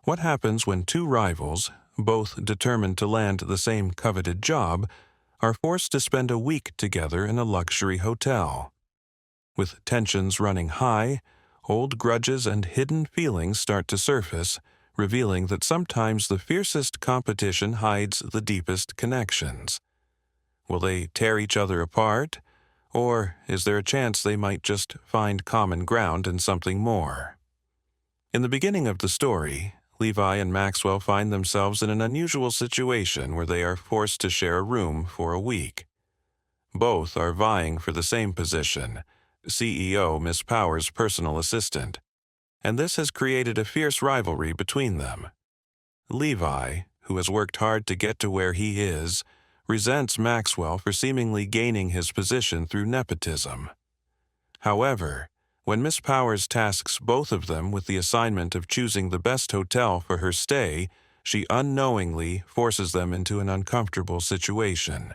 What happens when two rivals, both determined to land the same coveted job, are forced to spend a week together in a luxury hotel? With tensions running high, old grudges and hidden feelings start to surface, revealing that sometimes the fiercest competition hides the deepest connections. Will they tear each other apart, or is there a chance they might just find common ground in something more? In the beginning of the story, Levi and Maxwell find themselves in an unusual situation where they are forced to share a room for a week. Both are vying for the same position, CEO Miss Power's personal assistant, and this has created a fierce rivalry between them. Levi, who has worked hard to get to where he is, resents Maxwell for seemingly gaining his position through nepotism. However, when Miss Powers tasks both of them with the assignment of choosing the best hotel for her stay, she unknowingly forces them into an uncomfortable situation.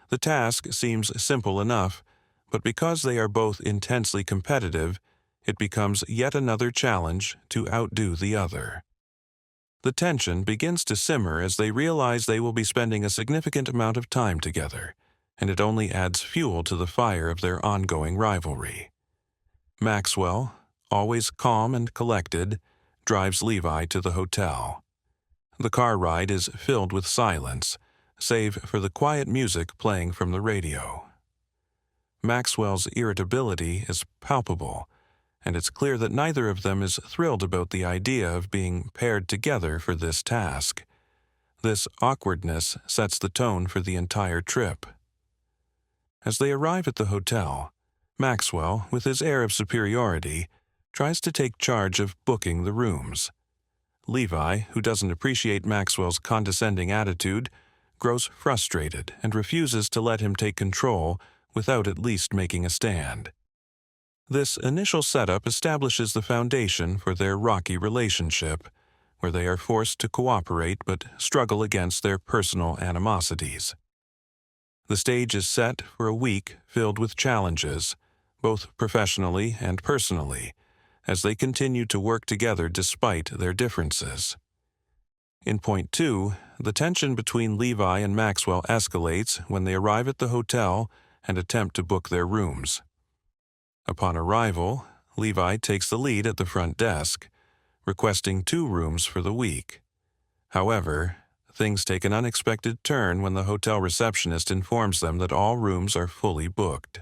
The task seems simple enough, but because they are both intensely competitive, it becomes yet another challenge to outdo the other. The tension begins to simmer as they realize they will be spending a significant amount of time together, and it only adds fuel to the fire of their ongoing rivalry. Maxwell, always calm and collected, drives Levi to the hotel. The car ride is filled with silence, save for the quiet music playing from the radio. Maxwell's irritability is palpable, and it's clear that neither of them is thrilled about the idea of being paired together for this task. This awkwardness sets the tone for the entire trip. As they arrive at the hotel, Maxwell, with his air of superiority, tries to take charge of booking the rooms. Levi, who doesn't appreciate Maxwell's condescending attitude, grows frustrated and refuses to let him take control without at least making a stand. This initial setup establishes the foundation for their rocky relationship, where they are forced to cooperate but struggle against their personal animosities. The stage is set for a week filled with challenges, both professionally and personally, as they continue to work together despite their differences. In point 2, the tension between Levi and Maxwell escalates when they arrive at the hotel and attempt to book their rooms. Upon arrival, Levi takes the lead at the front desk, requesting 2 rooms for the week. However, things take an unexpected turn when the hotel receptionist informs them that all rooms are fully booked.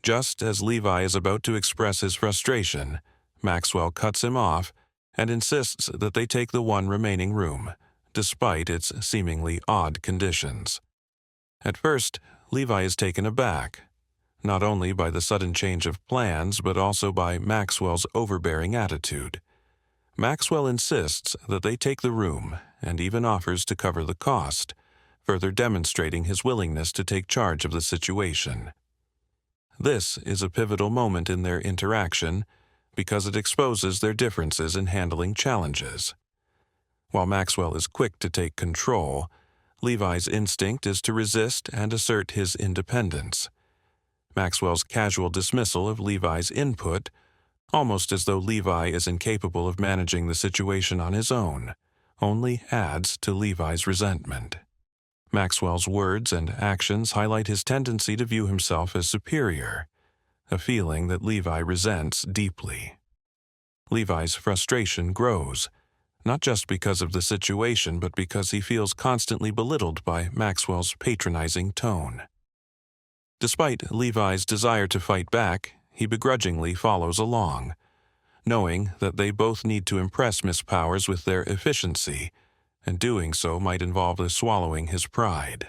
Just as Levi is about to express his frustration, Maxwell cuts him off and insists that they take the one remaining room, despite its seemingly odd conditions. At first, Levi is taken aback, not only by the sudden change of plans but also by Maxwell's overbearing attitude. Maxwell insists that they take the room and even offers to cover the cost, further demonstrating his willingness to take charge of the situation. This is a pivotal moment in their interaction because it exposes their differences in handling challenges. While Maxwell is quick to take control, Levi's instinct is to resist and assert his independence. Maxwell's casual dismissal of Levi's input, almost as though Levi is incapable of managing the situation on his own, only adds to Levi's resentment. Maxwell's words and actions highlight his tendency to view himself as superior, a feeling that Levi resents deeply. Levi's frustration grows, not just because of the situation but because he feels constantly belittled by Maxwell's patronizing tone. Despite Levi's desire to fight back, he begrudgingly follows along, knowing that they both need to impress Miss Powers with their efficiency, and doing so might involve swallowing his pride.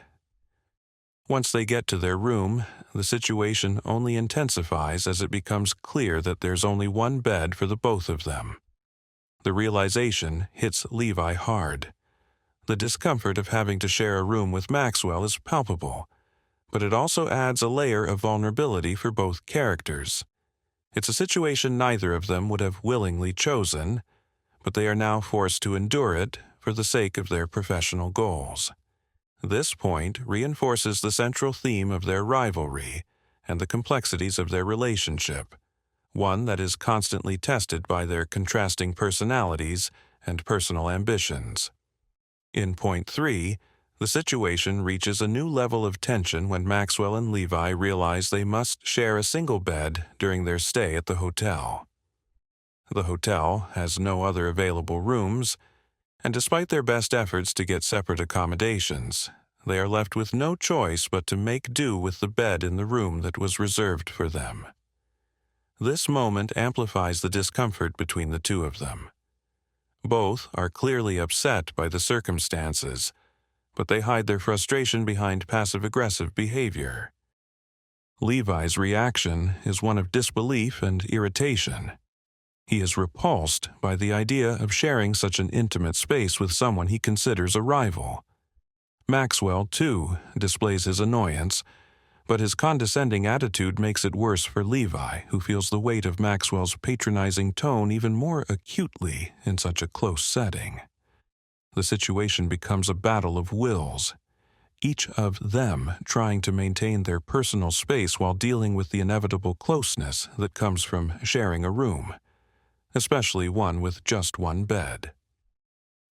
Once they get to their room, the situation only intensifies as it becomes clear that there's only one bed for the both of them. The realization hits Levi hard. The discomfort of having to share a room with Maxwell is palpable, but it also adds a layer of vulnerability for both characters. It's a situation neither of them would have willingly chosen, but they are now forced to endure it for the sake of their professional goals. This point reinforces the central theme of their rivalry and the complexities of their relationship, one that is constantly tested by their contrasting personalities and personal ambitions. In point 3, the situation reaches a new level of tension when Maxwell and Levi realize they must share a single bed during their stay at the hotel. The hotel has no other available rooms, and despite their best efforts to get separate accommodations, they are left with no choice but to make do with the bed in the room that was reserved for them. This moment amplifies the discomfort between the two of them. Both are clearly upset by the circumstances, but they hide their frustration behind passive-aggressive behavior. Levi's reaction is one of disbelief and irritation. He is repulsed by the idea of sharing such an intimate space with someone he considers a rival. Maxwell, too, displays his annoyance, but his condescending attitude makes it worse for Levi, who feels the weight of Maxwell's patronizing tone even more acutely in such a close setting. The situation becomes a battle of wills, each of them trying to maintain their personal space while dealing with the inevitable closeness that comes from sharing a room, especially one with just one bed.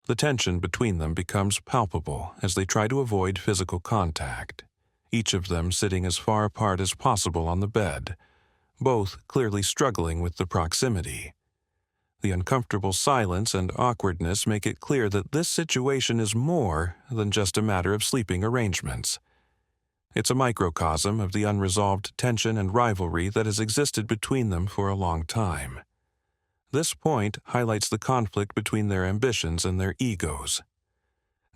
The tension between them becomes palpable as they try to avoid physical contact, each of them sitting as far apart as possible on the bed, both clearly struggling with the proximity. The uncomfortable silence and awkwardness make it clear that this situation is more than just a matter of sleeping arrangements. It's a microcosm of the unresolved tension and rivalry that has existed between them for a long time. This point highlights the conflict between their ambitions and their egos.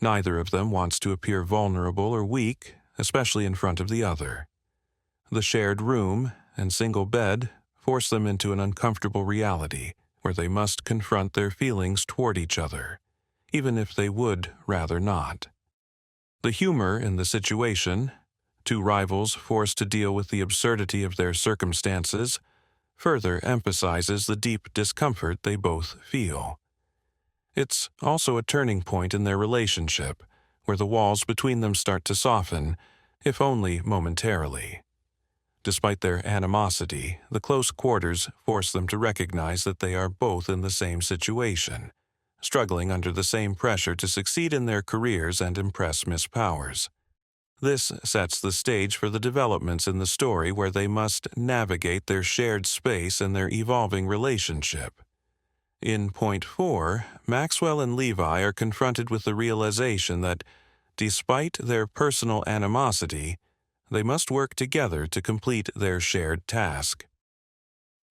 Neither of them wants to appear vulnerable or weak, especially in front of the other. The shared room and single bed force them into an uncomfortable reality where they must confront their feelings toward each other, even if they would rather not. The humor in the situation, two rivals forced to deal with the absurdity of their circumstances, further emphasizes the deep discomfort they both feel. It's also a turning point in their relationship, where the walls between them start to soften, if only momentarily. Despite their animosity, the close quarters force them to recognize that they are both in the same situation, struggling under the same pressure to succeed in their careers and impress Miss Powers. This sets the stage for the developments in the story where they must navigate their shared space and their evolving relationship. In point 4, Maxwell and Levi are confronted with the realization that, despite their personal animosity, they must work together to complete their shared task.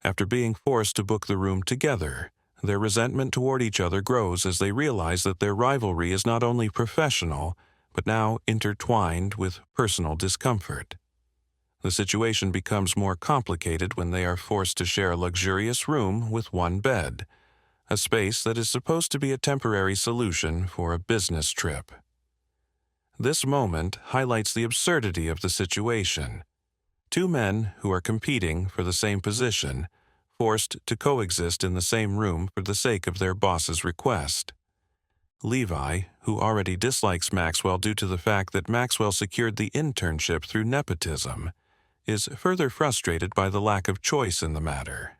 After being forced to book the room together, their resentment toward each other grows as they realize that their rivalry is not only professional, but now intertwined with personal discomfort. The situation becomes more complicated when they are forced to share a luxurious room with one bed, a space that is supposed to be a temporary solution for a business trip. This moment highlights the absurdity of the situation. Two men who are competing for the same position, forced to coexist in the same room for the sake of their boss's request. Levi, who already dislikes Maxwell due to the fact that Maxwell secured the internship through nepotism, is further frustrated by the lack of choice in the matter.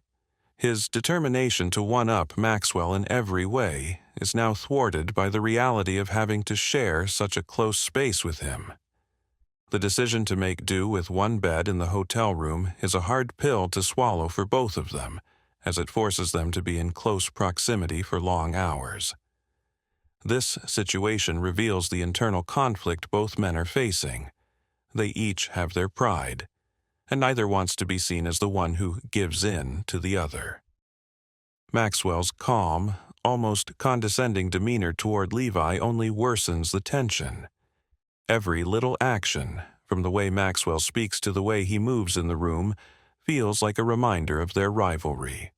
His determination to one-up Maxwell in every way is now thwarted by the reality of having to share such a close space with him. The decision to make do with one bed in the hotel room is a hard pill to swallow for both of them, as it forces them to be in close proximity for long hours. This situation reveals the internal conflict both men are facing. They each have their pride, and neither wants to be seen as the one who gives in to the other. Maxwell's calm, almost condescending demeanor toward Levi only worsens the tension. Every little action, from the way Maxwell speaks to the way he moves in the room, feels like a reminder of their rivalry.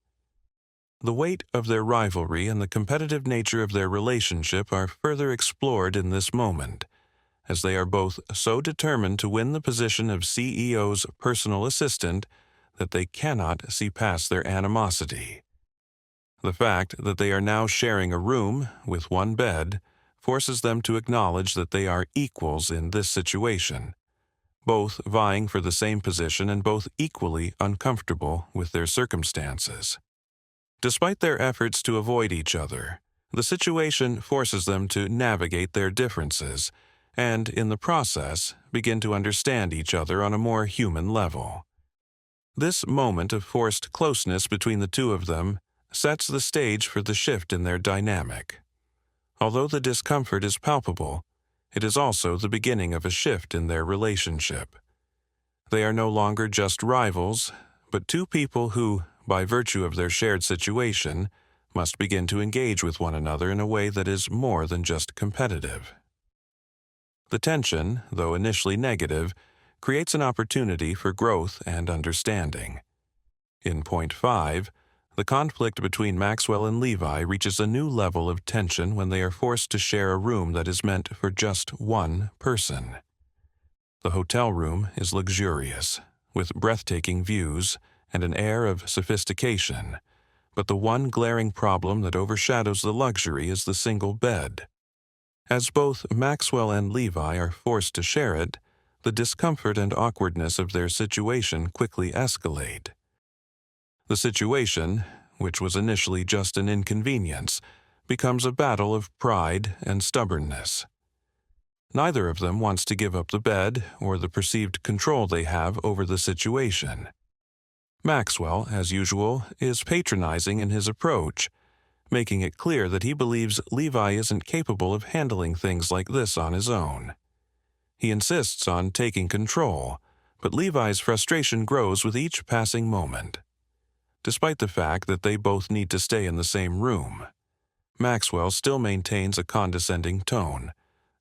The weight of their rivalry and the competitive nature of their relationship are further explored in this moment, as they are both so determined to win the position of CEO's personal assistant that they cannot see past their animosity. The fact that they are now sharing a room with one bed forces them to acknowledge that they are equals in this situation, both vying for the same position and both equally uncomfortable with their circumstances. Despite their efforts to avoid each other, The situation forces them to navigate their differences and, in the process, begin to understand each other on a more human level. This moment of forced closeness between the two of them sets the stage for the shift in their dynamic. Although the discomfort is palpable, it is also the beginning of a shift in their relationship. They are no longer just rivals, but two people who, by virtue of their shared situation, must begin to engage with one another in a way that is more than just competitive. The tension, though initially negative, creates an opportunity for growth and understanding. In point 5, the conflict between Maxwell and Levi reaches a new level of tension when they are forced to share a room that is meant for just one person. The hotel room is luxurious, with breathtaking views and an air of sophistication, but the one glaring problem that overshadows the luxury is the single bed. As both Maxwell and Levi are forced to share it, the discomfort and awkwardness of their situation quickly escalate. The situation, which was initially just an inconvenience, becomes a battle of pride and stubbornness. Neither of them wants to give up the bed or the perceived control they have over the situation. Maxwell, as usual, is patronizing in his approach, making it clear that he believes Levi isn't capable of handling things like this on his own. He insists on taking control, but Levi's frustration grows with each passing moment. Despite the fact that they both need to stay in the same room, Maxwell still maintains a condescending tone,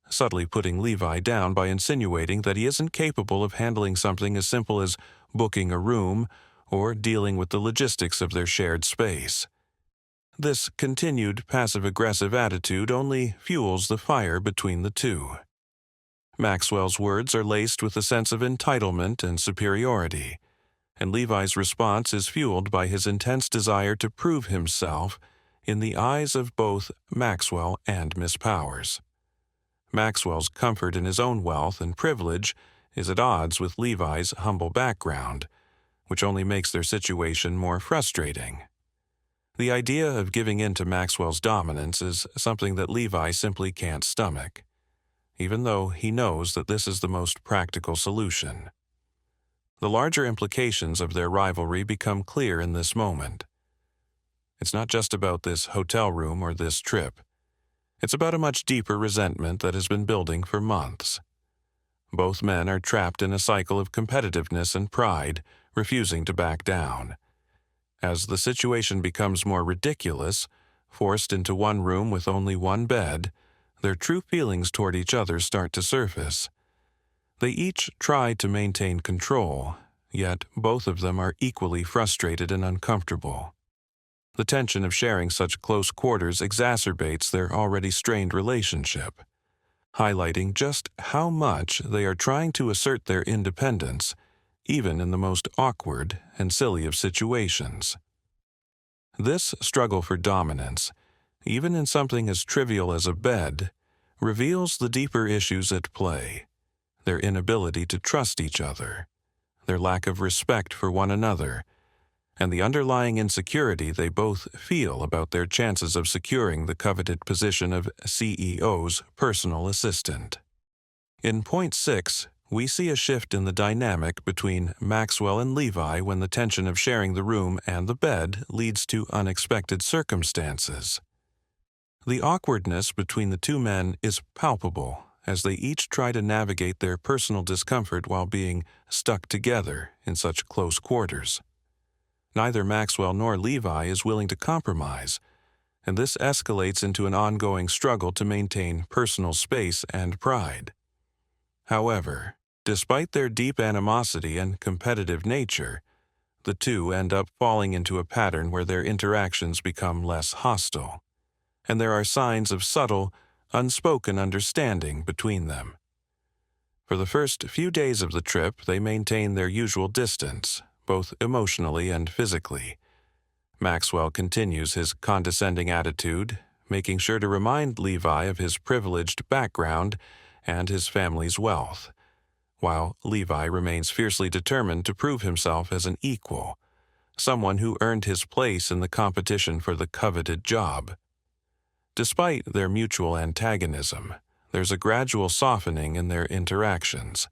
subtly putting Levi down by insinuating that he isn't capable of handling something as simple as booking a room or dealing with the logistics of their shared space. This continued passive-aggressive attitude only fuels the fire between the two. Maxwell's words are laced with a sense of entitlement and superiority, and Levi's response is fueled by his intense desire to prove himself in the eyes of both Maxwell and Miss Powers. Maxwell's comfort in his own wealth and privilege is at odds with Levi's humble background, which only makes their situation more frustrating. The idea of giving in to Maxwell's dominance is something that Levi simply can't stomach, even though he knows that this is the most practical solution. The larger implications of their rivalry become clear in this moment. It's not just about this hotel room or this trip. It's about a much deeper resentment that has been building for months. Both men are trapped in a cycle of competitiveness and pride, refusing to back down. As the situation becomes more ridiculous, forced into one room with only one bed, their true feelings toward each other start to surface. They each try to maintain control, yet both of them are equally frustrated and uncomfortable. The tension of sharing such close quarters exacerbates their already strained relationship, highlighting just how much they are trying to assert their independence, even in the most awkward and silly of situations. This struggle for dominance, even in something as trivial as a bed, reveals the deeper issues at play: their inability to trust each other, their lack of respect for one another, and the underlying insecurity they both feel about their chances of securing the coveted position of CEO's personal assistant. In point 6, we see a shift in the dynamic between Maxwell and Levi when the tension of sharing the room and the bed leads to unexpected circumstances. The awkwardness between the two men is palpable as they each try to navigate their personal discomfort while being stuck together in such close quarters. Neither Maxwell nor Levi is willing to compromise, and this escalates into an ongoing struggle to maintain personal space and pride. However, despite their deep animosity and competitive nature, the two end up falling into a pattern where their interactions become less hostile, and there are signs of subtle, unspoken understanding between them. For the first few days of the trip, they maintain their usual distance, both emotionally and physically. Maxwell continues his condescending attitude, making sure to remind Levi of his privileged background and his family's wealth, while Levi remains fiercely determined to prove himself as an equal, someone who earned his place in the competition for the coveted job. Despite their mutual antagonism, there's a gradual softening in their interactions.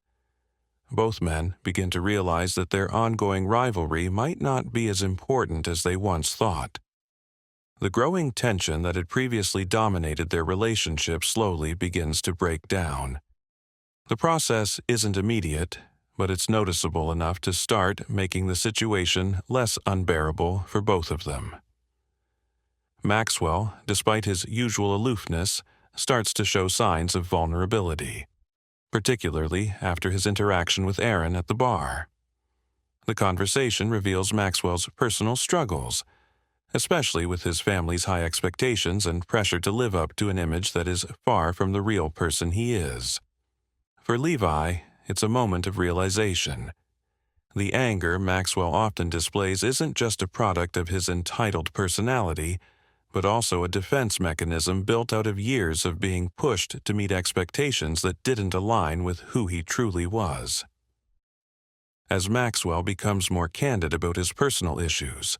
Both men begin to realize that their ongoing rivalry might not be as important as they once thought. The growing tension that had previously dominated their relationship slowly begins to break down. The process isn't immediate, but it's noticeable enough to start making the situation less unbearable for both of them. Maxwell, despite his usual aloofness, starts to show signs of vulnerability, particularly after his interaction with Erin at the bar. The conversation reveals Maxwell's personal struggles, especially with his family's high expectations and pressure to live up to an image that is far from the real person he is. For Levi, it's a moment of realization. The anger Maxwell often displays isn't just a product of his entitled personality, but also a defense mechanism built out of years of being pushed to meet expectations that didn't align with who he truly was. As Maxwell becomes more candid about his personal issues,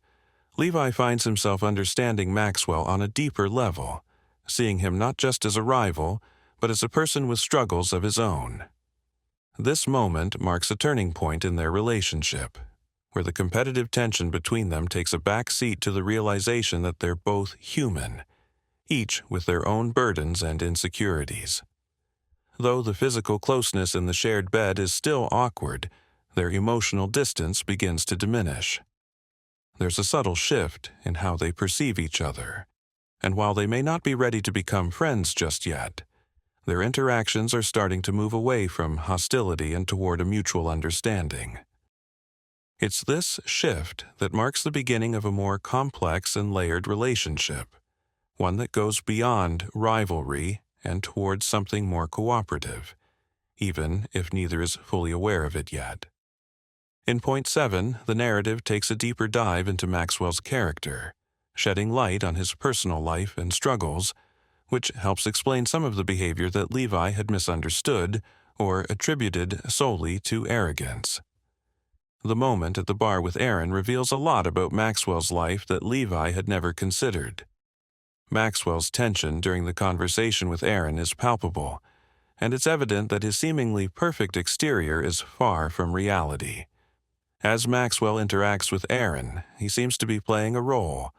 Levi finds himself understanding Maxwell on a deeper level, seeing him not just as a rival, but as a person with struggles of his own. This moment marks a turning point in their relationship, where the competitive tension between them takes a back seat to the realization that they're both human, each with their own burdens and insecurities. Though the physical closeness in the shared bed is still awkward, their emotional distance begins to diminish. There's a subtle shift in how they perceive each other, and while they may not be ready to become friends just yet, their interactions are starting to move away from hostility and toward a mutual understanding. It's this shift that marks the beginning of a more complex and layered relationship, one that goes beyond rivalry and towards something more cooperative, even if neither is fully aware of it yet. In Point 7, the narrative takes a deeper dive into Maxwell's character, shedding light on his personal life and struggles, which helps explain some of the behavior that Levi had misunderstood or attributed solely to arrogance. The moment at the bar with Erin reveals a lot about Maxwell's life that Levi had never considered. Maxwell's tension during the conversation with Erin is palpable, and it's evident that his seemingly perfect exterior is far from reality. As Maxwell interacts with Erin, he seems to be playing a role,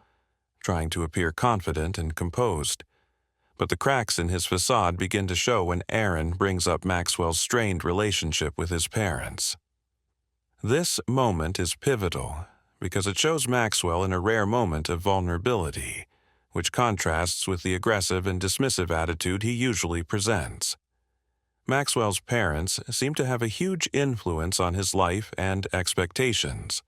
trying to appear confident and composed. But the cracks in his facade begin to show when Erin brings up Maxwell's strained relationship with his parents. This moment is pivotal because it shows Maxwell in a rare moment of vulnerability, which contrasts with the aggressive and dismissive attitude he usually presents. Maxwell's parents seem to have a huge influence on his life and expectations.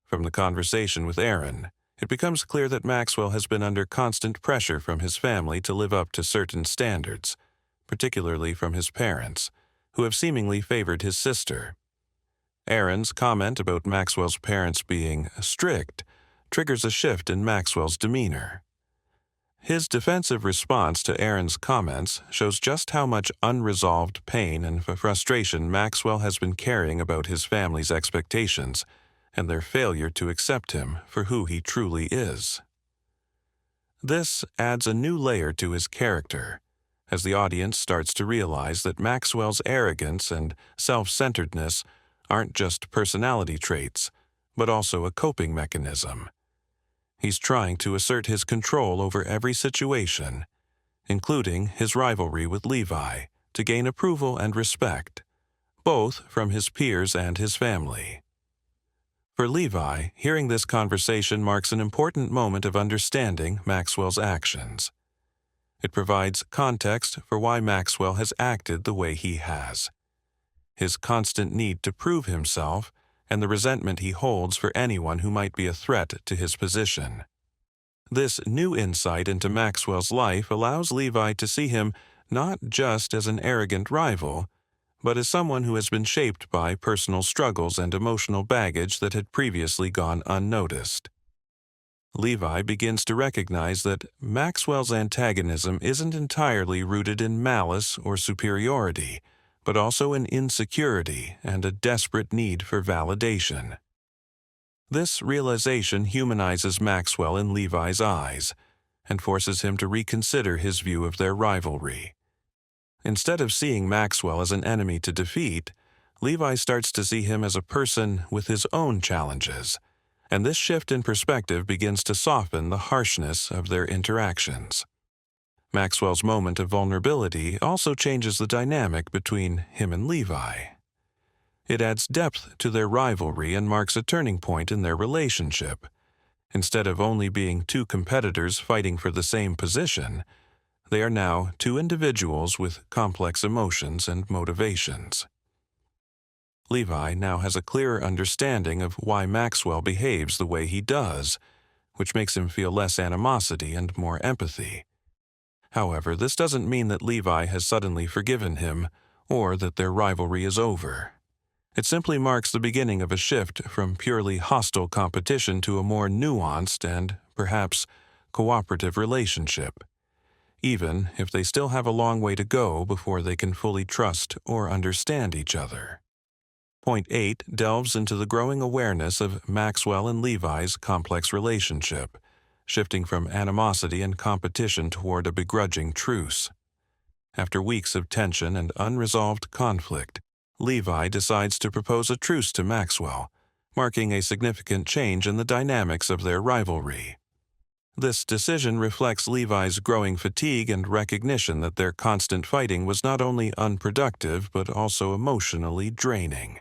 From the conversation with Erin, it becomes clear that Maxwell has been under constant pressure from his family to live up to certain standards, particularly from his parents, who have seemingly favored his sister. Erin's comment about Maxwell's parents being strict triggers a shift in Maxwell's demeanor. His defensive response to Erin's comments shows just how much unresolved pain and frustration Maxwell has been carrying about his family's expectations and their failure to accept him for who he truly is. This adds a new layer to his character, as the audience starts to realize that Maxwell's arrogance and self-centeredness aren't just personality traits, but also a coping mechanism. He's trying to assert his control over every situation, including his rivalry with Levi, to gain approval and respect, both from his peers and his family. For Levi, hearing this conversation marks an important moment of understanding Maxwell's actions. It provides context for why Maxwell has acted the way he has. His constant need to prove himself and the resentment he holds for anyone who might be a threat to his position. This new insight into Maxwell's life allows Levi to see him not just as an arrogant rival, but as someone who has been shaped by personal struggles and emotional baggage that had previously gone unnoticed. Levi begins to recognize that Maxwell's antagonism isn't entirely rooted in malice or superiority, but also in insecurity and a desperate need for validation. This realization humanizes Maxwell in Levi's eyes, and forces him to reconsider his view of their rivalry. Instead of seeing Maxwell as an enemy to defeat, Levi starts to see him as a person with his own challenges, and this shift in perspective begins to soften the harshness of their interactions. Maxwell's moment of vulnerability also changes the dynamic between him and Levi. It adds depth to their rivalry and marks a turning point in their relationship. Instead of only being two competitors fighting for the same position, they are now two individuals with complex emotions and motivations. Levi now has a clearer understanding of why Maxwell behaves the way he does, which makes him feel less animosity and more empathy. However, this doesn't mean that Levi has suddenly forgiven him or that their rivalry is over. It simply marks the beginning of a shift from purely hostile competition to a more nuanced and, perhaps, cooperative relationship, even if they still have a long way to go before they can fully trust or understand each other. Point 8 delves into the growing awareness of Maxwell and Levi's complex relationship, shifting from animosity and competition toward a begrudging truce. After weeks of tension and unresolved conflict, Levi decides to propose a truce to Maxwell, marking a significant change in the dynamics of their rivalry. This decision reflects Levi's growing fatigue and recognition that their constant fighting was not only unproductive but also emotionally draining.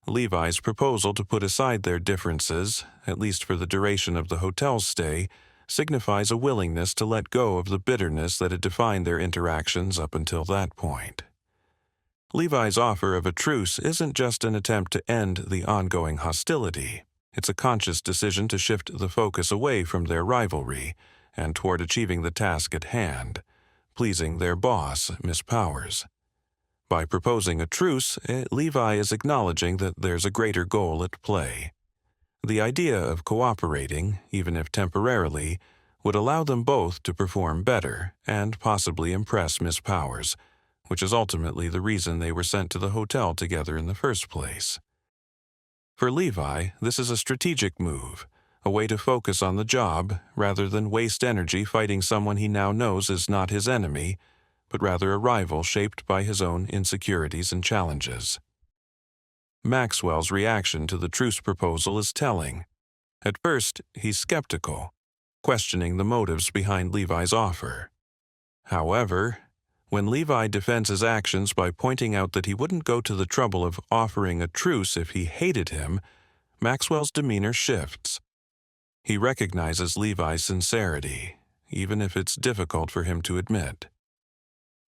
Levi's proposal to put aside their differences, at least for the duration of the hotel's stay, signifies a willingness to let go of the bitterness that had defined their interactions up until that point. Levi's offer of a truce isn't just an attempt to end the ongoing hostility. It's a conscious decision to shift the focus away from their rivalry and toward achieving the task at hand, pleasing their boss, Miss Powers. By proposing a truce, Levi is acknowledging that there's a greater goal at play. The idea of cooperating, even if temporarily, would allow them both to perform better and possibly impress Miss Powers, which is ultimately the reason they were sent to the hotel together in the first place. For Levi, this is a strategic move, a way to focus on the job rather than waste energy fighting someone he now knows is not his enemy, but rather a rival shaped by his own insecurities and challenges. Maxwell's reaction to the truce proposal is telling. At first, he's skeptical, questioning the motives behind Levi's offer. However, when Levi defends his actions by pointing out that he wouldn't go to the trouble of offering a truce if he hated him, Maxwell's demeanor shifts. He recognizes Levi's sincerity, even if it's difficult for him to admit.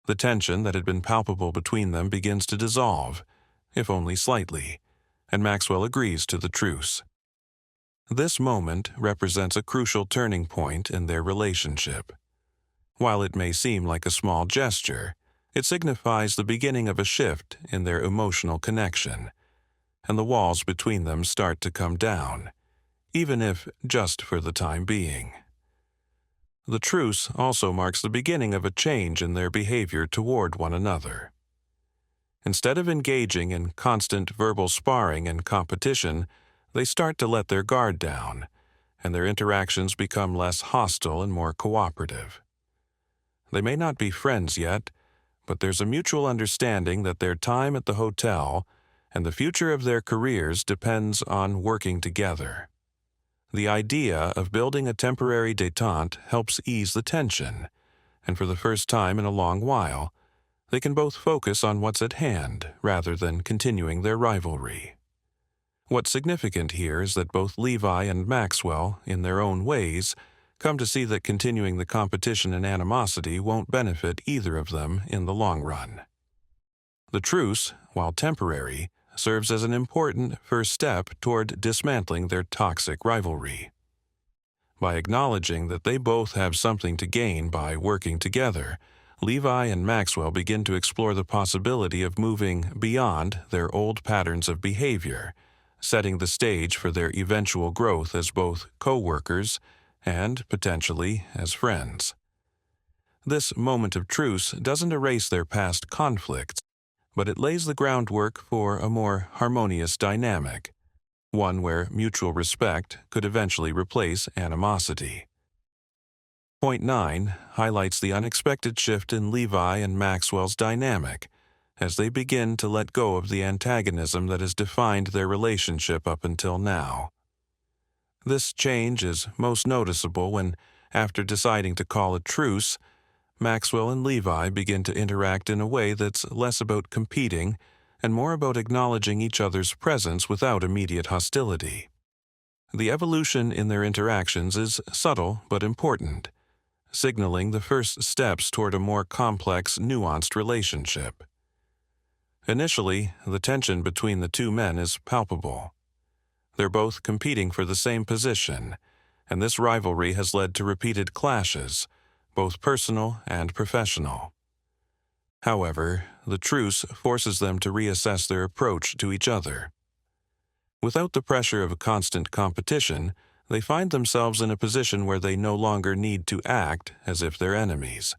The tension that had been palpable between them begins to dissolve, if only slightly, and Maxwell agrees to the truce. This moment represents a crucial turning point in their relationship. While it may seem like a small gesture, it signifies the beginning of a shift in their emotional connection, and the walls between them start to come down, even if just for the time being. The truce also marks the beginning of a change in their behavior toward one another. Instead of engaging in constant verbal sparring and competition, they start to let their guard down, and their interactions become less hostile and more cooperative. They may not be friends yet, but there's a mutual understanding that their time at the hotel and the future of their careers depends on working together. The idea of building a temporary détente helps ease the tension, and for the first time in a long while, they can both focus on what's at hand rather than continuing their rivalry. What's significant here is that both Levi and Maxwell, in their own ways, come to see that continuing the competition and animosity won't benefit either of them in the long run. The truce, while temporary, serves as an important first step toward dismantling their toxic rivalry. By acknowledging that they both have something to gain by working together, Levi and Maxwell begin to explore the possibility of moving beyond their old patterns of behavior, setting the stage for their eventual growth as both co-workers and, potentially, as friends. This moment of truce doesn't erase their past conflicts, but it lays the groundwork for a more harmonious dynamic, one where mutual respect could eventually replace animosity. Point 9 highlights the unexpected shift in Levi and Maxwell's dynamic as they begin to let go of the antagonism that has defined their relationship up until now. This change is most noticeable when, after deciding to call a truce, Maxwell and Levi begin to interact in a way that's less about competing and more about acknowledging each other's presence without immediate hostility. The evolution in their interactions is subtle but important, signaling the first steps toward a more complex, nuanced relationship. Initially, the tension between the two men is palpable. They're both competing for the same position, and this rivalry has led to repeated clashes, both personal and professional. However, the truce forces them to reassess their approach to each other. Without the pressure of constant competition, they find themselves in a position where they no longer need to act as if they're enemies.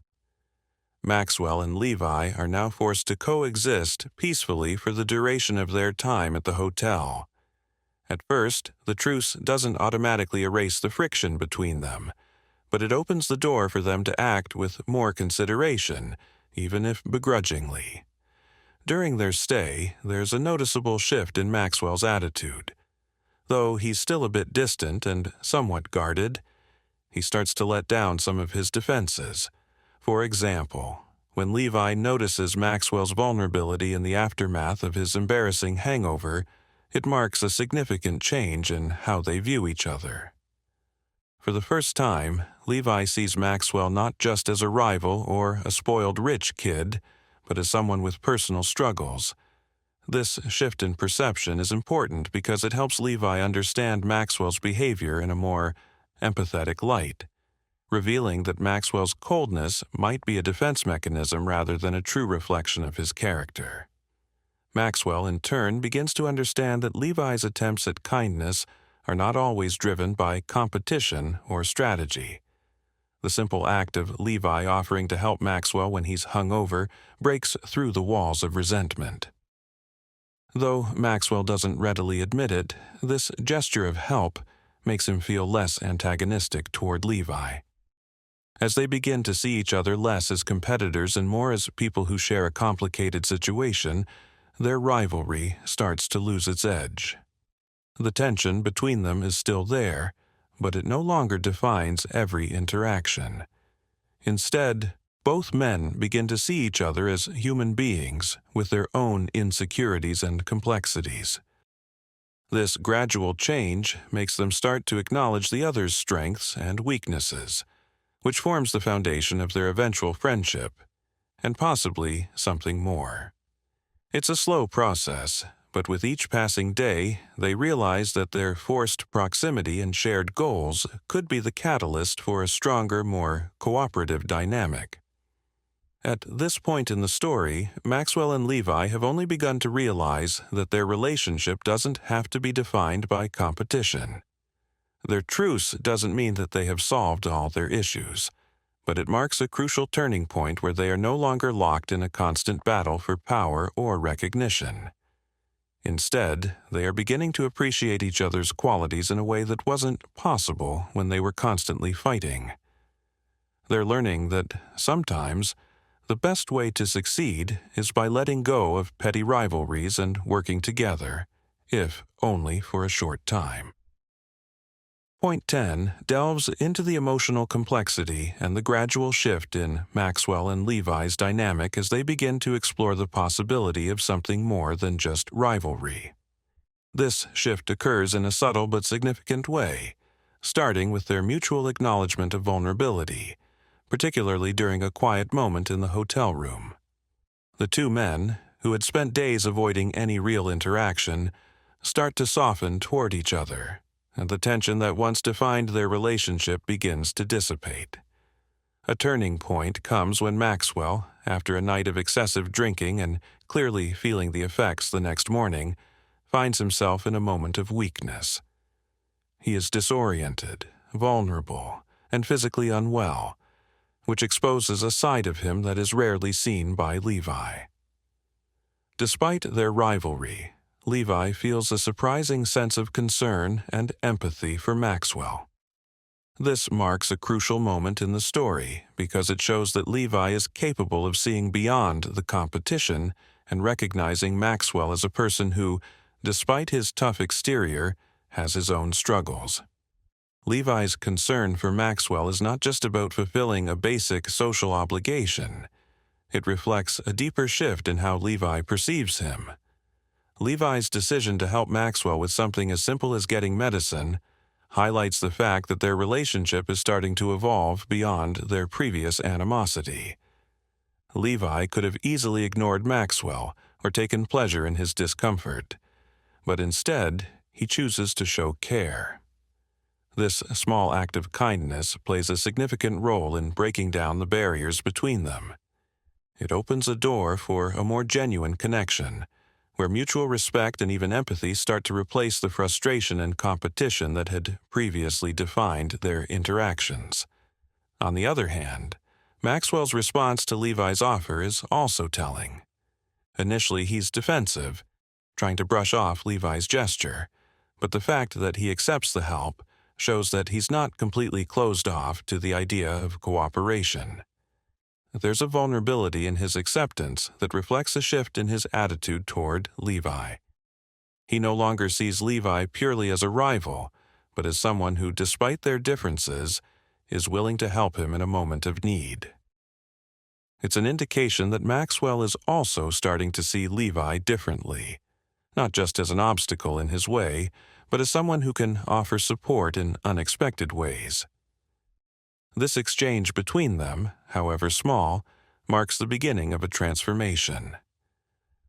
Maxwell and Levi are now forced to coexist peacefully for the duration of their time at the hotel. At first, the truce doesn't automatically erase the friction between them, but it opens the door for them to act with more consideration, even if begrudgingly. During their stay, there's a noticeable shift in Maxwell's attitude. Though he's still a bit distant and somewhat guarded, he starts to let down some of his defenses. For example, when Levi notices Maxwell's vulnerability in the aftermath of his embarrassing hangover, it marks a significant change in how they view each other. For the first time, Levi sees Maxwell not just as a rival or a spoiled rich kid, but as someone with personal struggles. This shift in perception is important because it helps Levi understand Maxwell's behavior in a more empathetic light, revealing that Maxwell's coldness might be a defense mechanism rather than a true reflection of his character. Maxwell, in turn, begins to understand that Levi's attempts at kindness are not always driven by competition or strategy. The simple act of Levi offering to help Maxwell when he's hungover breaks through the walls of resentment. Though Maxwell doesn't readily admit it, this gesture of help makes him feel less antagonistic toward Levi. As they begin to see each other less as competitors and more as people who share a complicated situation, their rivalry starts to lose its edge. The tension between them is still there, but it no longer defines every interaction. Instead, both men begin to see each other as human beings with their own insecurities and complexities. This gradual change makes them start to acknowledge the other's strengths and weaknesses, which forms the foundation of their eventual friendship, and possibly something more. It's a slow process, but with each passing day, they realize that their forced proximity and shared goals could be the catalyst for a stronger, more cooperative dynamic. At this point in the story, Maxwell and Levi have only begun to realize that their relationship doesn't have to be defined by competition. Their truce doesn't mean that they have solved all their issues, but it marks a crucial turning point where they are no longer locked in a constant battle for power or recognition. Instead, they are beginning to appreciate each other's qualities in a way that wasn't possible when they were constantly fighting. They're learning that sometimes the best way to succeed is by letting go of petty rivalries and working together, if only for a short time. Point 10 delves into the emotional complexity and the gradual shift in Maxwell and Levi's dynamic as they begin to explore the possibility of something more than just rivalry. This shift occurs in a subtle but significant way, starting with their mutual acknowledgement of vulnerability, particularly during a quiet moment in the hotel room. The two men, who had spent days avoiding any real interaction, start to soften toward each other, and the tension that once defined their relationship begins to dissipate. A turning point comes when Maxwell, after a night of excessive drinking and clearly feeling the effects the next morning, finds himself in a moment of weakness. He is disoriented, vulnerable, and physically unwell, which exposes a side of him that is rarely seen by Levi. Despite their rivalry, Levi feels a surprising sense of concern and empathy for Maxwell. This marks a crucial moment in the story because it shows that Levi is capable of seeing beyond the competition and recognizing Maxwell as a person who, despite his tough exterior, has his own struggles. Levi's concern for Maxwell is not just about fulfilling a basic social obligation. It reflects a deeper shift in how Levi perceives him. Levi's decision to help Maxwell with something as simple as getting medicine highlights the fact that their relationship is starting to evolve beyond their previous animosity. Levi could have easily ignored Maxwell or taken pleasure in his discomfort, but instead he chooses to show care. This small act of kindness plays a significant role in breaking down the barriers between them. It opens a door for a more genuine connection, where mutual respect and even empathy start to replace the frustration and competition that had previously defined their interactions. On the other hand, Maxwell's response to Levi's offer is also telling. Initially, he's defensive, trying to brush off Levi's gesture, but the fact that he accepts the help shows that he's not completely closed off to the idea of cooperation. There's a vulnerability in his acceptance that reflects a shift in his attitude toward Levi. He no longer sees Levi purely as a rival, but as someone who, despite their differences, is willing to help him in a moment of need. It's an indication that Maxwell is also starting to see Levi differently, not just as an obstacle in his way, but as someone who can offer support in unexpected ways. This exchange between them, however small, marks the beginning of a transformation.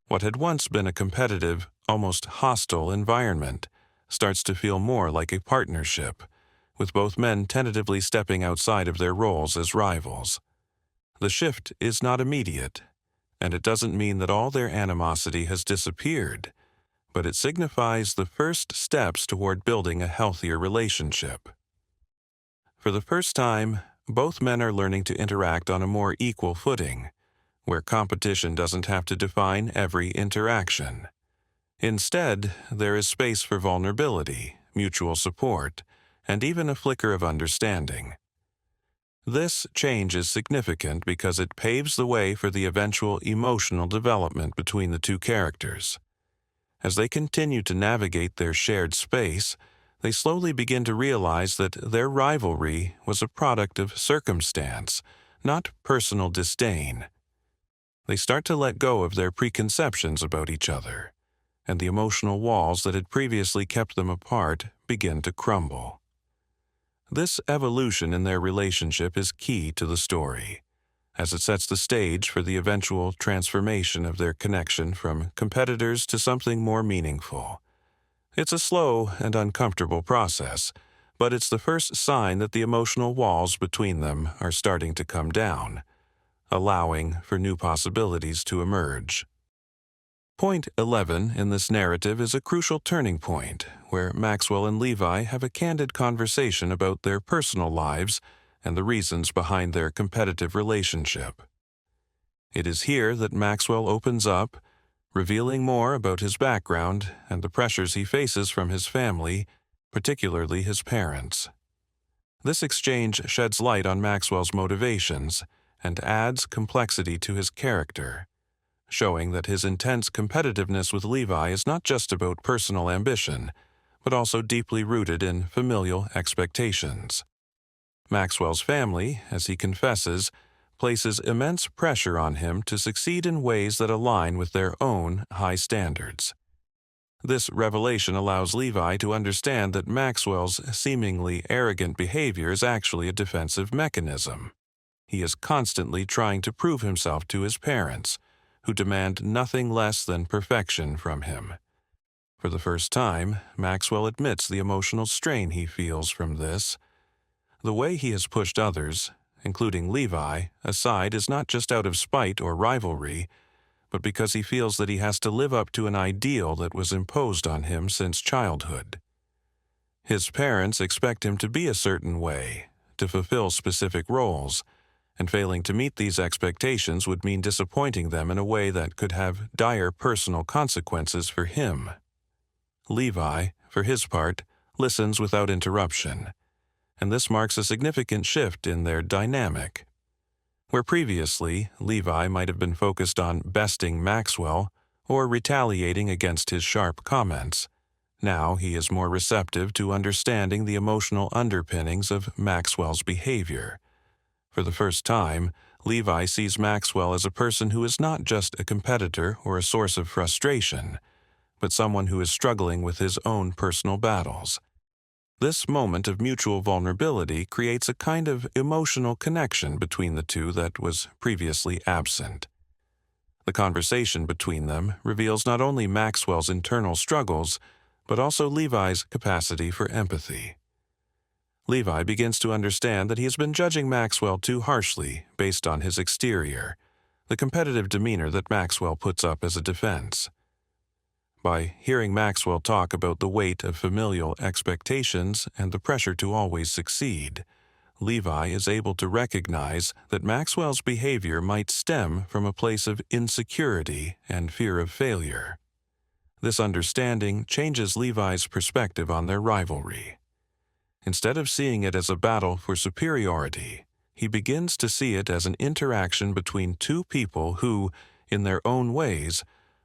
What had once been a competitive, almost hostile environment starts to feel more like a partnership, with both men tentatively stepping outside of their roles as rivals. The shift is not immediate, and it doesn't mean that all their animosity has disappeared, but it signifies the first steps toward building a healthier relationship. For the first time, both men are learning to interact on a more equal footing, where competition doesn't have to define every interaction. Instead, there is space for vulnerability, mutual support, and even a flicker of understanding. This change is significant because it paves the way for the eventual emotional development between the two characters. As they continue to navigate their shared space, they slowly begin to realize that their rivalry was a product of circumstance, not personal disdain. They start to let go of their preconceptions about each other, and the emotional walls that had previously kept them apart begin to crumble. This evolution in their relationship is key to the story, as it sets the stage for the eventual transformation of their connection from competitors to something more meaningful. It's a slow and uncomfortable process, but it's the first sign that the emotional walls between them are starting to come down, allowing for new possibilities to emerge. Point 11 in this narrative is a crucial turning point, where Maxwell and Levi have a candid conversation about their personal lives and the reasons behind their competitive relationship. It is here that Maxwell opens up, revealing more about his background and the pressures he faces from his family, particularly his parents. This exchange sheds light on Maxwell's motivations and adds complexity to his character, showing that his intense competitiveness with Levi is not just about personal ambition, but also deeply rooted in familial expectations. Maxwell's family, as he confesses, places immense pressure on him to succeed in ways that align with their own high standards. This revelation allows Levi to understand that Maxwell's seemingly arrogant behavior is actually a defensive mechanism. He is constantly trying to prove himself to his parents, who demand nothing less than perfection from him. For the first time, Maxwell admits the emotional strain he feels from this. The way he has pushed others, including Levi, aside is not just out of spite or rivalry, but because he feels that he has to live up to an ideal that was imposed on him since childhood. His parents expect him to be a certain way, to fulfill specific roles, and failing to meet these expectations would mean disappointing them in a way that could have dire personal consequences for him. Levi, for his part, listens without interruption, and this marks a significant shift in their dynamic. Where previously Levi might have been focused on besting Maxwell or retaliating against his sharp comments, now he is more receptive to understanding the emotional underpinnings of Maxwell's behavior. For the first time, Levi sees Maxwell as a person who is not just a competitor or a source of frustration, but someone who is struggling with his own personal battles. This moment of mutual vulnerability creates a kind of emotional connection between the two that was previously absent. The conversation between them reveals not only Maxwell's internal struggles, but also Levi's capacity for empathy. Levi begins to understand that he has been judging Maxwell too harshly based on his exterior, the competitive demeanor that Maxwell puts up as a defense. By hearing Maxwell talk about the weight of familial expectations and the pressure to always succeed, Levi is able to recognize that Maxwell's behavior might stem from a place of insecurity and fear of failure. This understanding changes Levi's perspective on their rivalry. Instead of seeing it as a battle for superiority, he begins to see it as an interaction between two people who, in their own ways,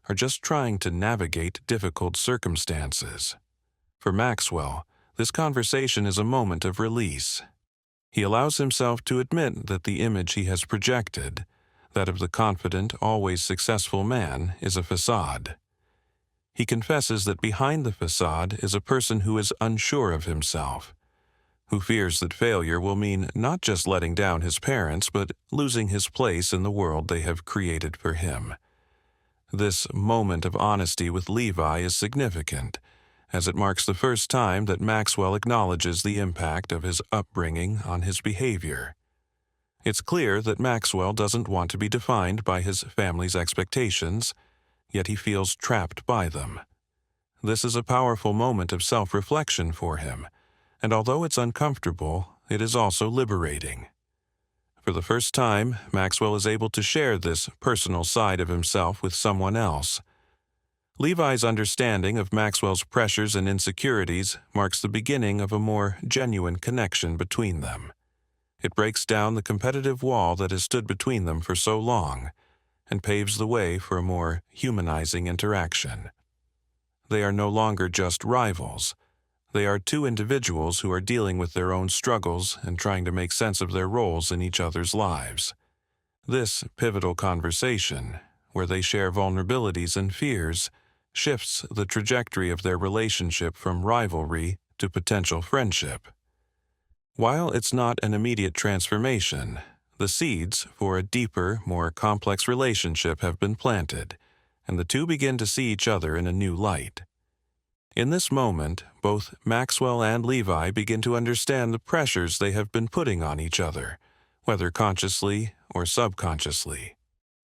are just trying to navigate difficult circumstances. For Maxwell, this conversation is a moment of release. He allows himself to admit that the image he has projected, that of the confident, always successful man, is a facade. He confesses that behind the facade is a person who is unsure of himself, who fears that failure will mean not just letting down his parents, but losing his place in the world they have created for him. This moment of honesty with Levi is significant, as it marks the first time that Maxwell acknowledges the impact of his upbringing on his behavior. It's clear that Maxwell doesn't want to be defined by his family's expectations, yet he feels trapped by them. This is a powerful moment of self-reflection for him, and although it's uncomfortable, it is also liberating. For the first time, Maxwell is able to share this personal side of himself with someone else. Levi's understanding of Maxwell's pressures and insecurities marks the beginning of a more genuine connection between them. It breaks down the competitive wall that has stood between them for so long, and paves the way for a more humanizing interaction. They are no longer just rivals. They are two individuals who are dealing with their own struggles and trying to make sense of their roles in each other's lives. This pivotal conversation, where they share vulnerabilities and fears, shifts the trajectory of their relationship from rivalry to potential friendship. While it's not an immediate transformation, the seeds for a deeper, more complex relationship have been planted, and the two begin to see each other in a new light. In this moment, both Maxwell and Levi begin to understand the pressures they have been putting on each other, whether consciously or subconsciously.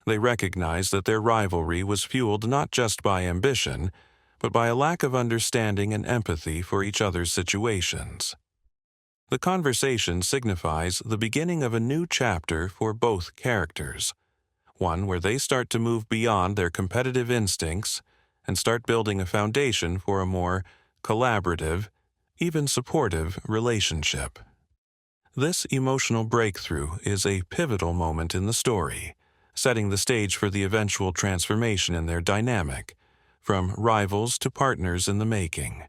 They recognize that their rivalry was fueled not just by ambition, but by a lack of understanding and empathy for each other's situations. The conversation signifies the beginning of a new chapter for both characters, one where they start to move beyond their competitive instincts and start building a foundation for a more collaborative, even supportive relationship. This emotional breakthrough is a pivotal moment in the story, setting the stage for the eventual transformation in their dynamic, from rivals to partners in the making.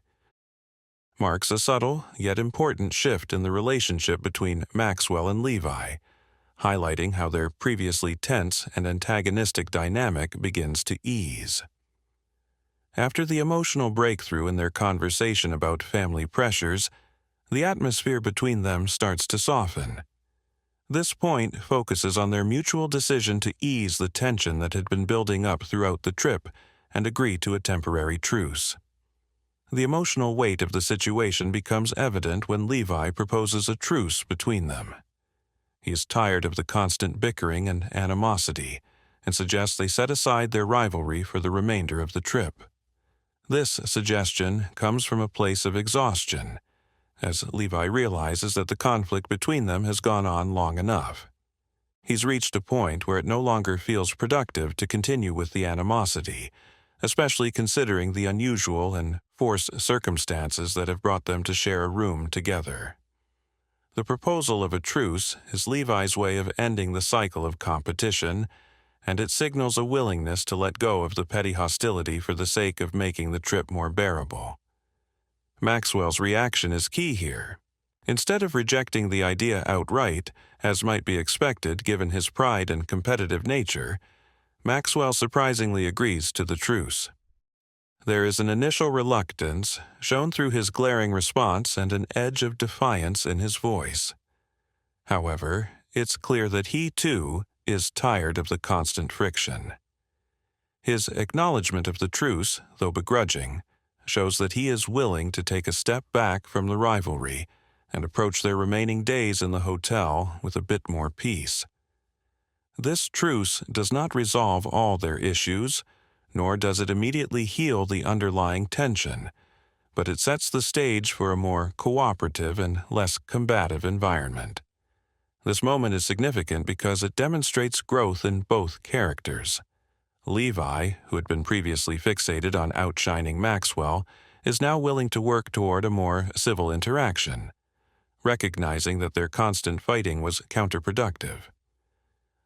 Marks a subtle yet important shift in the relationship between Maxwell and Levi, highlighting how their previously tense and antagonistic dynamic begins to ease. After the emotional breakthrough in their conversation about family pressures, the atmosphere between them starts to soften. This point focuses on their mutual decision to ease the tension that had been building up throughout the trip and agree to a temporary truce. The emotional weight of the situation becomes evident when Levi proposes a truce between them. He is tired of the constant bickering and animosity and suggests they set aside their rivalry for the remainder of the trip. This suggestion comes from a place of exhaustion, as Levi realizes that the conflict between them has gone on long enough. He's reached a point where it no longer feels productive to continue with the animosity, especially considering the unusual and forced circumstances that have brought them to share a room together. The proposal of a truce is Levi's way of ending the cycle of competition, and it signals a willingness to let go of the petty hostility for the sake of making the trip more bearable. Maxwell's reaction is key here. Instead of rejecting the idea outright, as might be expected given his pride and competitive nature, Maxwell surprisingly agrees to the truce. There is an initial reluctance, shown through his glaring response and an edge of defiance in his voice. However, it's clear that he, too, is tired of the constant friction. His acknowledgement of the truce, though begrudging, shows that he is willing to take a step back from the rivalry and approach their remaining days in the hotel with a bit more peace. This truce does not resolve all their issues, nor does it immediately heal the underlying tension, but it sets the stage for a more cooperative and less combative environment. This moment is significant because it demonstrates growth in both characters. Levi, who had been previously fixated on outshining Maxwell, is now willing to work toward a more civil interaction, recognizing that their constant fighting was counterproductive.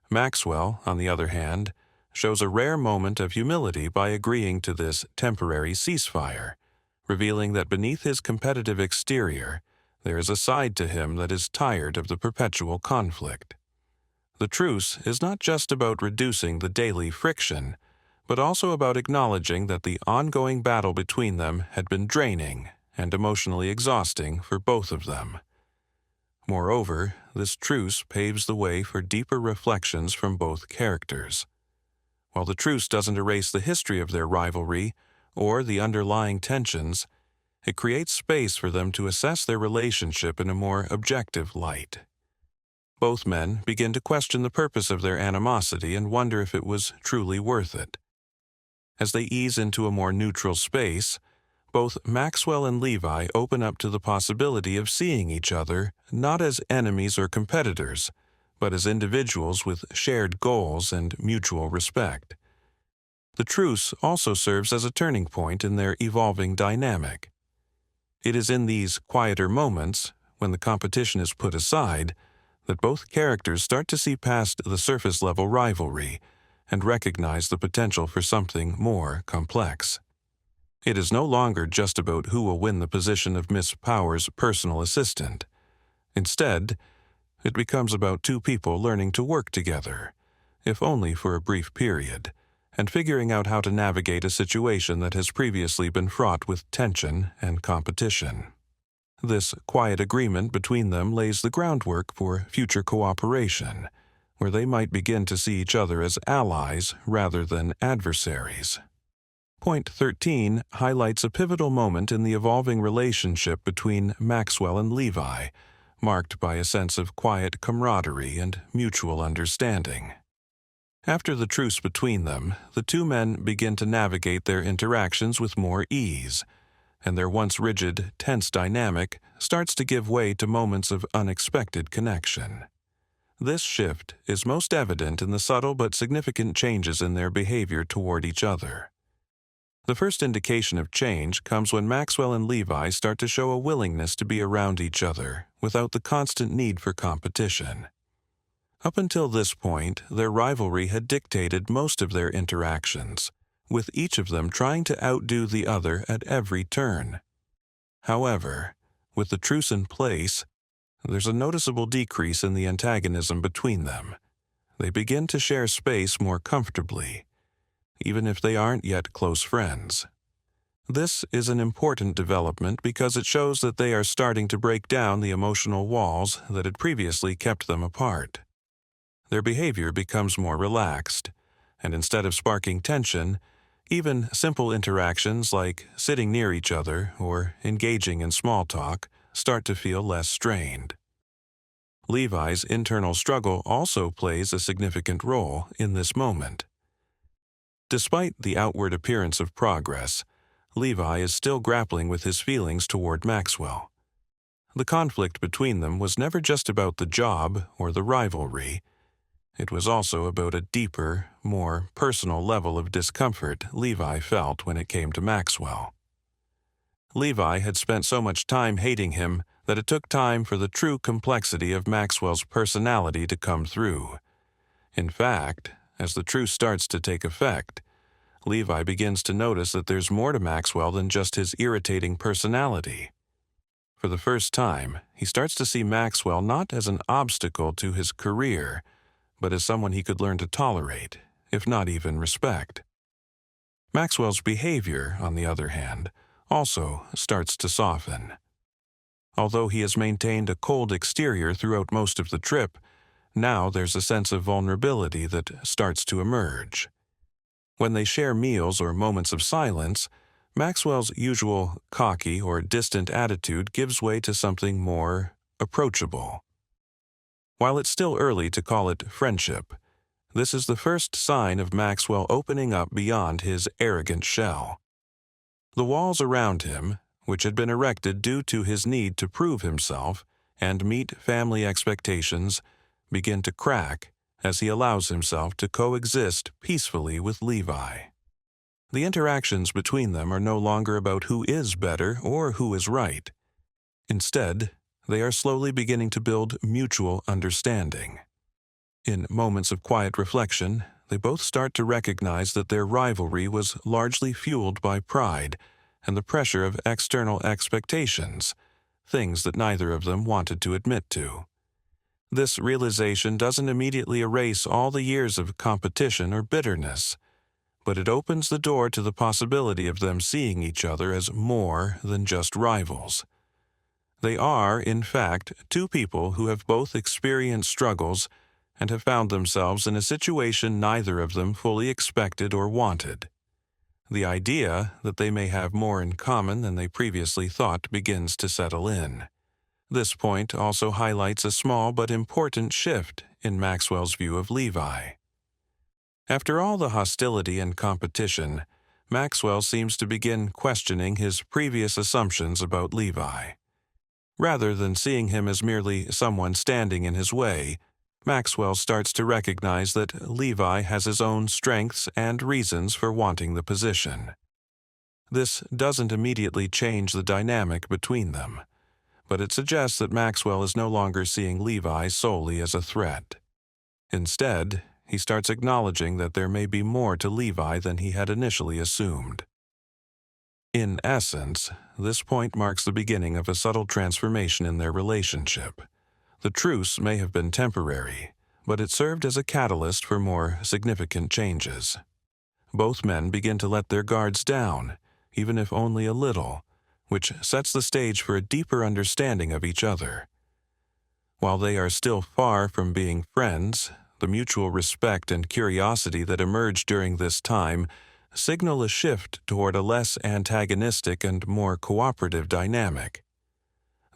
Maxwell, on the other hand, shows a rare moment of humility by agreeing to this temporary ceasefire, revealing that beneath his competitive exterior, there is a side to him that is tired of the perpetual conflict. The truce is not just about reducing the daily friction, but also about acknowledging that the ongoing battle between them had been draining and emotionally exhausting for both of them. Moreover, this truce paves the way for deeper reflections from both characters. While the truce doesn't erase the history of their rivalry or the underlying tensions, it creates space for them to assess their relationship in a more objective light. Both men begin to question the purpose of their animosity and wonder if it was truly worth it. As they ease into a more neutral space, both Maxwell and Levi open up to the possibility of seeing each other not as enemies or competitors, but as individuals with shared goals and mutual respect. The truce also serves as a turning point in their evolving dynamic. It is in these quieter moments, when the competition is put aside, that both characters start to see past the surface-level rivalry and recognize the potential for something more complex. It is no longer just about who will win the position of Miss Power's personal assistant. Instead, it becomes about two people learning to work together, if only for a brief period, and figuring out how to navigate a situation that has previously been fraught with tension and competition. This quiet agreement between them lays the groundwork for future cooperation, where they might begin to see each other as allies rather than adversaries. Point 13 highlights a pivotal moment in the evolving relationship between Maxwell and Levi, marked by a sense of quiet camaraderie and mutual understanding. After the truce between them, the two men begin to navigate their interactions with more ease, and their once rigid, tense dynamic starts to give way to moments of unexpected connection. This shift is most evident in the subtle but significant changes in their behavior toward each other. The first indication of change comes when Maxwell and Levi start to show a willingness to be around each other without the constant need for competition. Up until this point, their rivalry had dictated most of their interactions, with each of them trying to outdo the other at every turn. However, with the truce in place, there's a noticeable decrease in the antagonism between them. They begin to share space more comfortably, even if they aren't yet close friends. This is an important development because it shows that they are starting to break down the emotional walls that had previously kept them apart. Their behavior becomes more relaxed, and instead of sparking tension, even simple interactions like sitting near each other or engaging in small talk start to feel less strained. Levi's internal struggle also plays a significant role in this moment. Despite the outward appearance of progress, Levi is still grappling with his feelings toward Maxwell. The conflict between them was never just about the job or the rivalry. It was also about a deeper, more personal level of discomfort Levi felt when it came to Maxwell. Levi had spent so much time hating him that it took time for the true complexity of Maxwell's personality to come through. In fact, as the truce starts to take effect, Levi begins to notice that there's more to Maxwell than just his irritating personality. For the first time, he starts to see Maxwell not as an obstacle to his career, but as someone he could learn to tolerate, if not even respect. Maxwell's behavior, on the other hand, also starts to soften. Although he has maintained a cold exterior throughout most of the trip, now there's a sense of vulnerability that starts to emerge. When they share meals or moments of silence, Maxwell's usual cocky or distant attitude gives way to something more approachable. While it's still early to call it friendship, this is the first sign of Maxwell opening up beyond his arrogant shell. The walls around him, which had been erected due to his need to prove himself and meet family expectations, begin to crack as he allows himself to coexist peacefully with Levi. The interactions between them are no longer about who is better or who is right. Instead, they are slowly beginning to build mutual understanding. In moments of quiet reflection, they both start to recognize that their rivalry was largely fueled by pride and the pressure of external expectations, things that neither of them wanted to admit to. This realization doesn't immediately erase all the years of competition or bitterness, but it opens the door to the possibility of them seeing each other as more than just rivals. They are, in fact, two people who have both experienced struggles and have found themselves in a situation neither of them fully expected or wanted. The idea that they may have more in common than they previously thought begins to settle in. This point also highlights a small but important shift in Maxwell's view of Levi. After all the hostility and competition, Maxwell seems to begin questioning his previous assumptions about Levi. Rather than seeing him as merely someone standing in his way, Maxwell starts to recognize that Levi has his own strengths and reasons for wanting the position. This doesn't immediately change the dynamic between them, but it suggests that Maxwell is no longer seeing Levi solely as a threat. Instead, he starts acknowledging that there may be more to Levi than he had initially assumed. In essence, this point marks the beginning of a subtle transformation in their relationship. The truce may have been temporary, but it served as a catalyst for more significant changes. Both men begin to let their guards down, even if only a little, which sets the stage for a deeper understanding of each other. While they are still far from being friends, the mutual respect and curiosity that emerge during this time signal a shift toward a less antagonistic and more cooperative dynamic.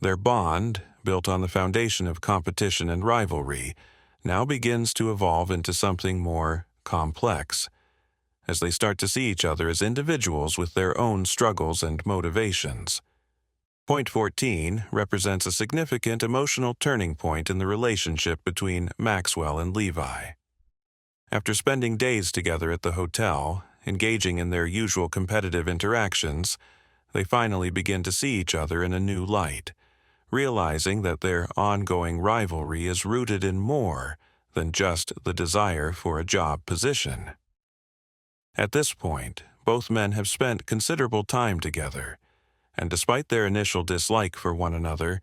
Their bond, built on the foundation of competition and rivalry, now begins to evolve into something more complex, as they start to see each other as individuals with their own struggles and motivations. Point 14 represents a significant emotional turning point in the relationship between Maxwell and Levi. After spending days together at the hotel, engaging in their usual competitive interactions, they finally begin to see each other in a new light, realizing that their ongoing rivalry is rooted in more than just the desire for a job position. At this point, both men have spent considerable time together, and despite their initial dislike for one another,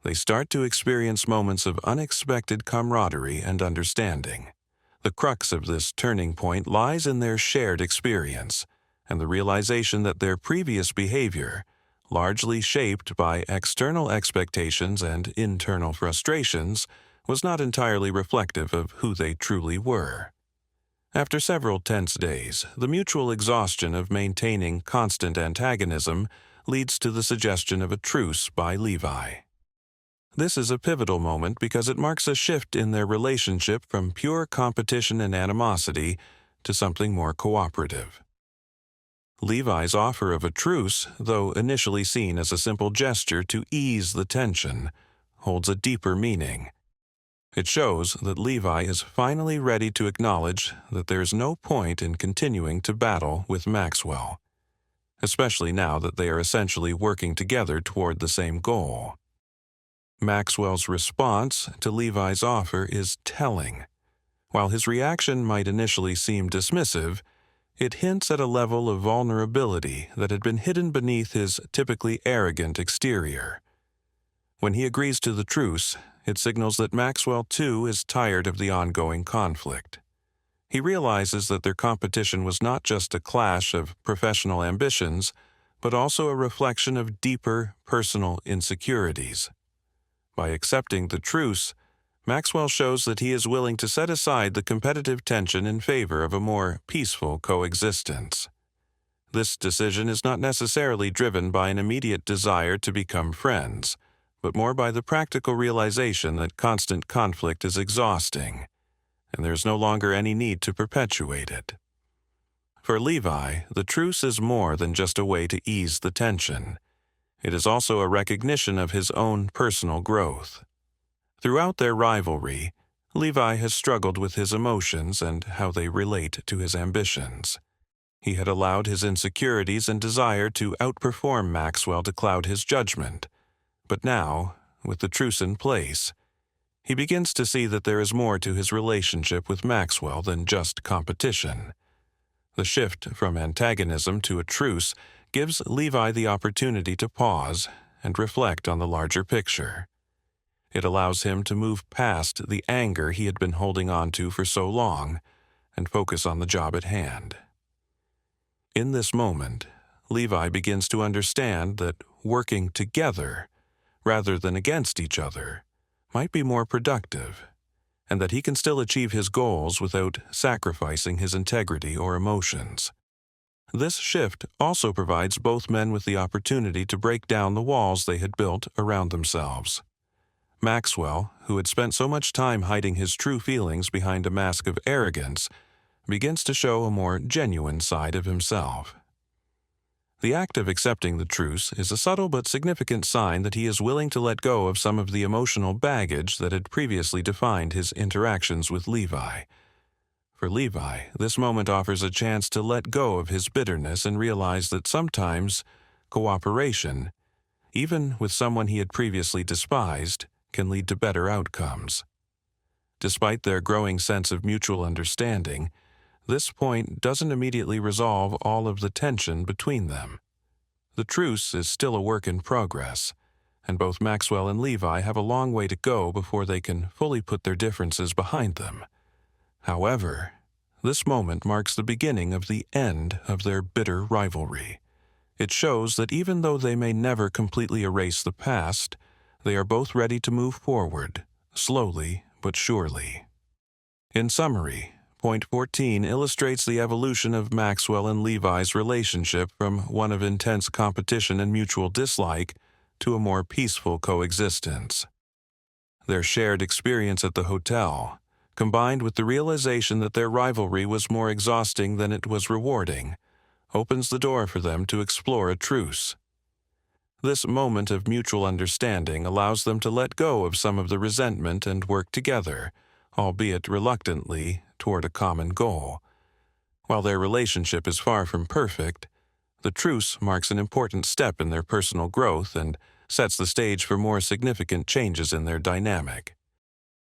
they start to experience moments of unexpected camaraderie and understanding. The crux of this turning point lies in their shared experience and the realization that their previous behavior, largely shaped by external expectations and internal frustrations, was not entirely reflective of who they truly were. After several tense days, the mutual exhaustion of maintaining constant antagonism leads to the suggestion of a truce by Levi. This is a pivotal moment because it marks a shift in their relationship from pure competition and animosity to something more cooperative. Levi's offer of a truce, though initially seen as a simple gesture to ease the tension, holds a deeper meaning. It shows that Levi is finally ready to acknowledge that there is no point in continuing to battle with Maxwell, especially now that they are essentially working together toward the same goal. Maxwell's response to Levi's offer is telling. While his reaction might initially seem dismissive, it hints at a level of vulnerability that had been hidden beneath his typically arrogant exterior. When he agrees to the truce, it signals that Maxwell, too, is tired of the ongoing conflict. He realizes that their competition was not just a clash of professional ambitions, but also a reflection of deeper personal insecurities. By accepting the truce, Maxwell shows that he is willing to set aside the competitive tension in favor of a more peaceful coexistence. This decision is not necessarily driven by an immediate desire to become friends, but more by the practical realization that constant conflict is exhausting, and there is no longer any need to perpetuate it. For Levi, the truce is more than just a way to ease the tension. It is also a recognition of his own personal growth. Throughout their rivalry, Levi has struggled with his emotions and how they relate to his ambitions. He had allowed his insecurities and desire to outperform Maxwell to cloud his judgment. But now, with the truce in place, he begins to see that there is more to his relationship with Maxwell than just competition. The shift from antagonism to a truce gives Levi the opportunity to pause and reflect on the larger picture. It allows him to move past the anger he had been holding on to for so long and focus on the job at hand. In this moment, Levi begins to understand that working together, rather than against each other, might be more productive, and that he can still achieve his goals without sacrificing his integrity or emotions. This shift also provides both men with the opportunity to break down the walls they had built around themselves. Maxwell, who had spent so much time hiding his true feelings behind a mask of arrogance, begins to show a more genuine side of himself. The act of accepting the truce is a subtle but significant sign that he is willing to let go of some of the emotional baggage that had previously defined his interactions with Levi. For Levi, this moment offers a chance to let go of his bitterness and realize that sometimes cooperation, even with someone he had previously despised, can lead to better outcomes. Despite their growing sense of mutual understanding, this point doesn't immediately resolve all of the tension between them. The truce is still a work in progress, and both Maxwell and Levi have a long way to go before they can fully put their differences behind them. However, this moment marks the beginning of the end of their bitter rivalry. It shows that even though they may never completely erase the past, they are both ready to move forward, slowly but surely. In summary, Point 14 illustrates the evolution of Maxwell and Levi's relationship from one of intense competition and mutual dislike to a more peaceful coexistence. Their shared experience at the hotel, combined with the realization that their rivalry was more exhausting than it was rewarding, opens the door for them to explore a truce. This moment of mutual understanding allows them to let go of some of the resentment and work together, albeit reluctantly, toward a common goal. While their relationship is far from perfect, the truce marks an important step in their personal growth and sets the stage for more significant changes in their dynamic.